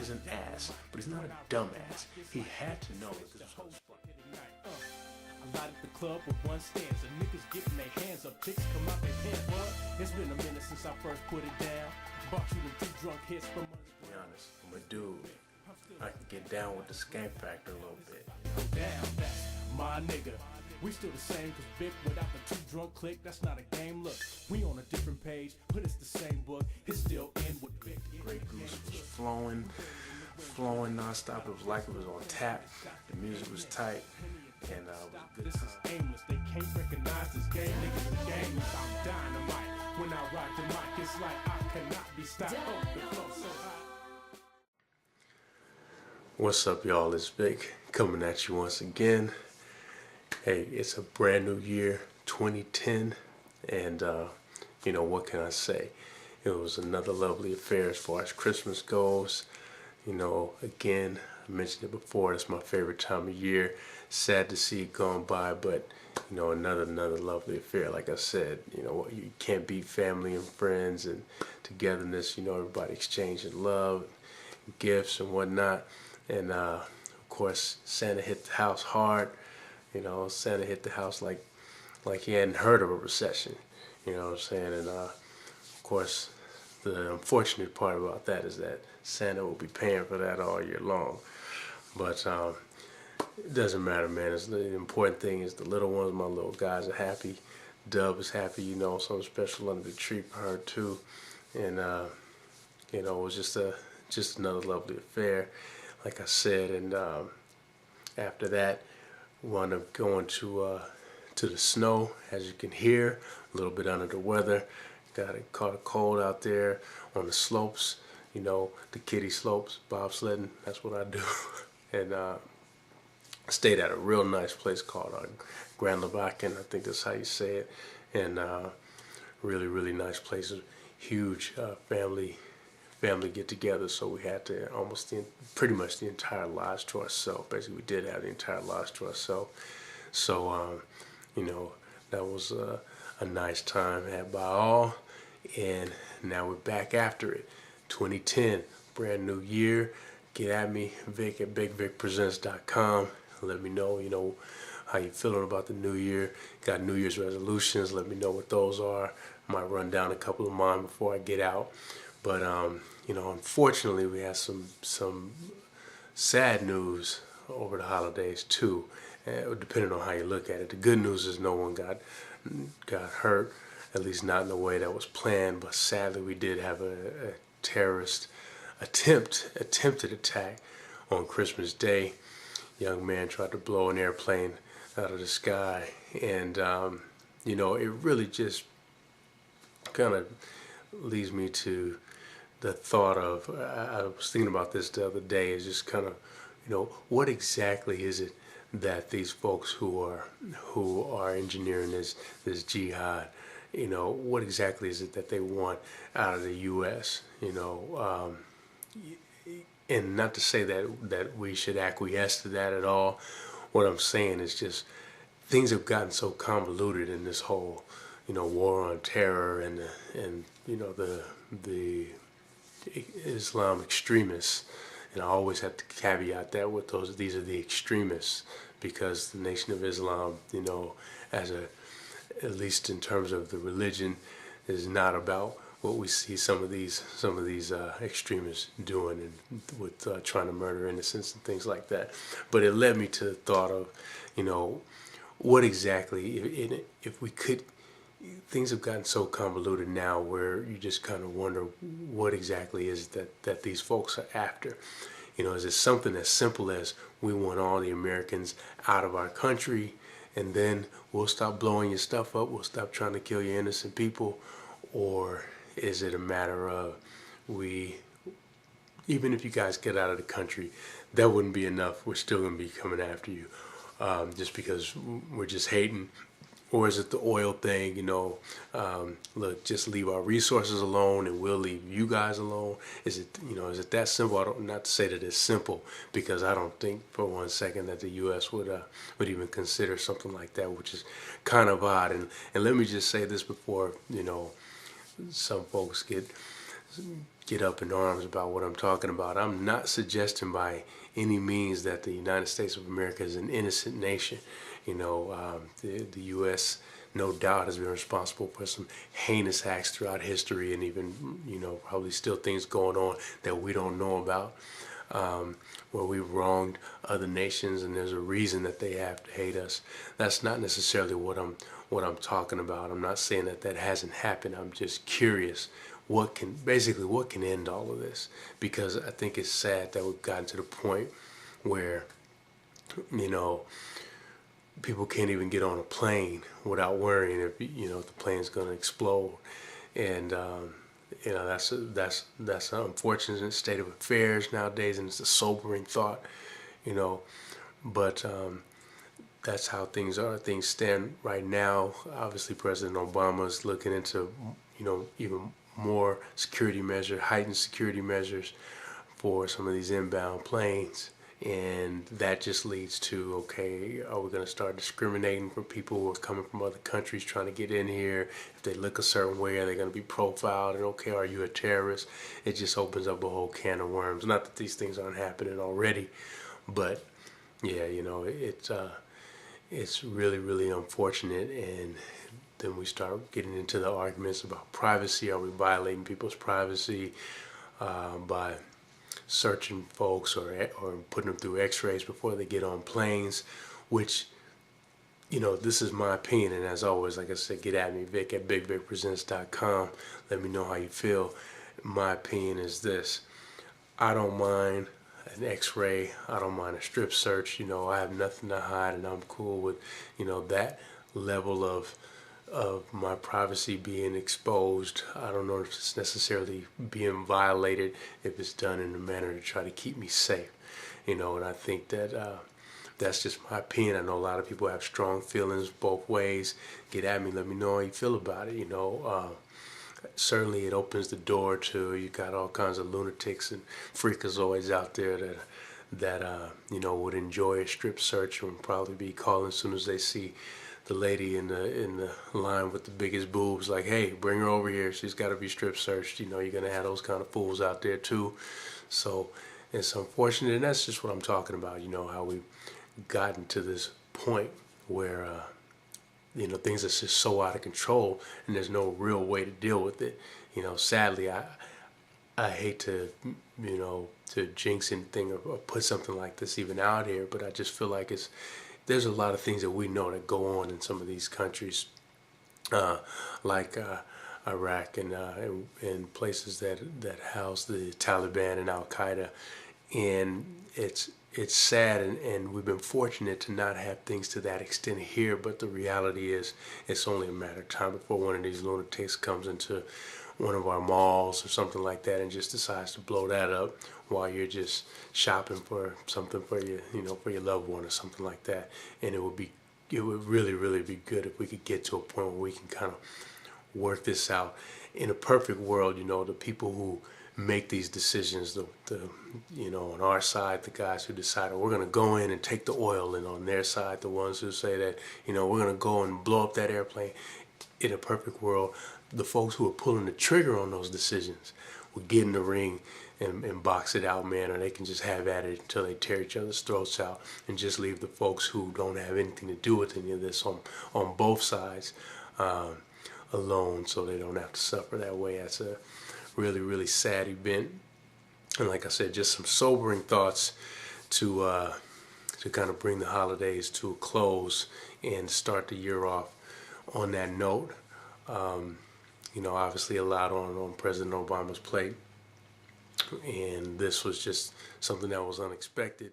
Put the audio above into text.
is an ass, but he's not a dumbass. He had to know that this was I light up the club with one stanza. Niggas getting their hands up, chicks come out their pants. But it's been a minute since I first put it down. Bought you the 2 drunk hits from. To be honest, I'm a dude. I can get down with the skank factor a little bit. Down, that's my nigga. We still the same, cause Vik without the 2 drunk click, that's not a game. Look, we on a different page, but it's the same book. It's still in with Vik. Grey Goose was flowing nonstop. It was like it was on tap. The music was tight, and this is aimless. They can't recognize this game. Niggas are gamers. I'm dynamite. When I rock the mic, it's like I cannot be stopped. Oh, the flow so high. What's up, y'all? It's Vik coming at you once again. Hey, it's a brand new year, 2010, and what can I say? It was another lovely affair as far as Christmas goes. Again, I mentioned it before, it's my favorite time of year. Sad to see it gone by, but another lovely affair. Like I said, you can't beat family and friends and togetherness. Everybody exchanging love, gifts and whatnot. And of course, Santa hit the house hard. Santa hit the house like he hadn't heard of a recession. You know what I'm saying? And of course, the unfortunate part about that is that Santa will be paying for that all year long. But it doesn't matter, man. The important thing is the little ones, my little guys, are happy. Dub is happy. Something special under the tree for her too. And it was just another lovely affair, like I said. And after that, wound up going to the snow, as you can hear, a little bit under the weather. Caught a cold out there on the slopes, the kiddie slopes, bobsledding. That's what I do. And stayed at a real nice place called Grand Levakin, I think that's how you say it. And really nice place, huge family get together. So we had to pretty much the entire lodge to ourselves. Basically, we did have the entire lodge to ourselves. So that was a nice time had by all. And now we're back after it. 2010, brand new year. Get at me, Vik at BigVikPresents.com. Let me know, how you feeling about the new year. Got New Year's resolutions. Let me know what those are. Might run down a couple of mine before I get out. But unfortunately, we had some sad news over the holidays too. Depending on how you look at it. The good news is no one got hurt, at least not in the way that was planned. But sadly, we did have a terrorist attempted attack on Christmas Day. Young man tried to blow an airplane out of the sky, and it really just kind of leads me to the thought of, I was thinking about this the other day, is just kind of, what exactly is it that these folks who are engineering this jihad, what exactly is it that they want out of the U.S., and not to say that we should acquiesce to that at all. What I'm saying is just things have gotten so convoluted in this whole, war on terror and the Islam extremists. And I always have to caveat that with these are the extremists, because the Nation of Islam, at least in terms of the religion, is not about what we see some of these extremists doing, and with trying to murder innocents and things like that. But it led me to the thought of, what exactly, if we could, things have gotten so convoluted now where you just kind of wonder what exactly is that these folks are after. Is it something as simple as we want all the Americans out of our country, and then we'll stop blowing your stuff up, we'll stop trying to kill your innocent people? Or is it a matter of even if you guys get out of the country, that wouldn't be enough, we're still going to be coming after you just because we're just hating? Or is it the oil thing, look, just leave our resources alone and we'll leave you guys alone? Is it that simple? Not to say that it's simple, because I don't think for one second that the U.S. would even consider something like that, which is kind of odd. And let me just say this before, some folks get get up in arms about what I'm talking about. I'm not suggesting by any means that the United States of America is an innocent nation. The U.S. no doubt has been responsible for some heinous acts throughout history, and even, probably still things going on that we don't know about, where we wronged other nations, and there's a reason that they have to hate us. That's not necessarily what I'm talking about. I'm not saying that hasn't happened. I'm just curious what can end all of this, because I think it's sad that we've gotten to the point where people can't even get on a plane without worrying if the plane's going to explode. And that's an unfortunate state of affairs nowadays, and it's a sobering thought. But that's how things are. Things stand right now. Obviously, President Obama is looking into even more heightened security measures for some of these inbound planes. And that just leads to, okay, are we going to start discriminating for people who are coming from other countries trying to get in here? If they look a certain way, are they going to be profiled? And okay, are you a terrorist? It just opens up a whole can of worms. Not that these things aren't happening already, but yeah, it's really, really unfortunate. And then we start getting into the arguments about privacy. Are we violating people's privacy by searching folks or putting them through x-rays before they get on planes? Which, this is my opinion, and as always, like I said, get at me, Vik at BigVicPresents.com. Let me know how you feel. My opinion is this: I don't mind an x-ray, I don't mind a strip search. I have nothing to hide, and I'm cool with that level of my privacy being exposed. I don't know if it's necessarily being violated if it's done in a manner to try to keep me safe. And I think that that's just my opinion. I know a lot of people have strong feelings both ways. Get at me, let me know how you feel about it. Certainly it opens the door to, you got all kinds of lunatics and freakazoids out there that would enjoy a strip search and would probably be calling as soon as they see the lady in the line with the biggest boobs, like, hey, bring her over here, she's got to be strip searched. You're gonna have those kind of fools out there too. So it's unfortunate, and that's just what I'm talking about. How we've gotten to this point where things are just so out of control, and there's no real way to deal with it. Sadly, I hate to to jinx anything or put something like this even out here, but I just feel like there's a lot of things that we know that go on in some of these countries, like Iraq and places that house the Taliban and Al Qaeda, and it's sad, and we've been fortunate to not have things to that extent here. But the reality is, it's only a matter of time before one of these lunatics comes into one of our malls or something like that and just decides to blow that up while you're just shopping for something for for your loved one or something like that. And it would really, really be good if we could get to a point where we can kind of work this out. In a perfect world, the people who make these decisions, on our side, the guys who decide, we're going to go in and take the oil, and on their side, the ones who say that, we're going to go and blow up that airplane. In a perfect world, the folks who are pulling the trigger on those decisions will get in the ring and box it out, man, or they can just have at it until they tear each other's throats out, and just leave the folks who don't have anything to do with any of this on both sides alone, so they don't have to suffer that way. That's a really, really sad event, and like I said, just some sobering thoughts to kind of bring the holidays to a close and start the year off on that note. Obviously a lot on President Obama's plate, and this was just something that was unexpected.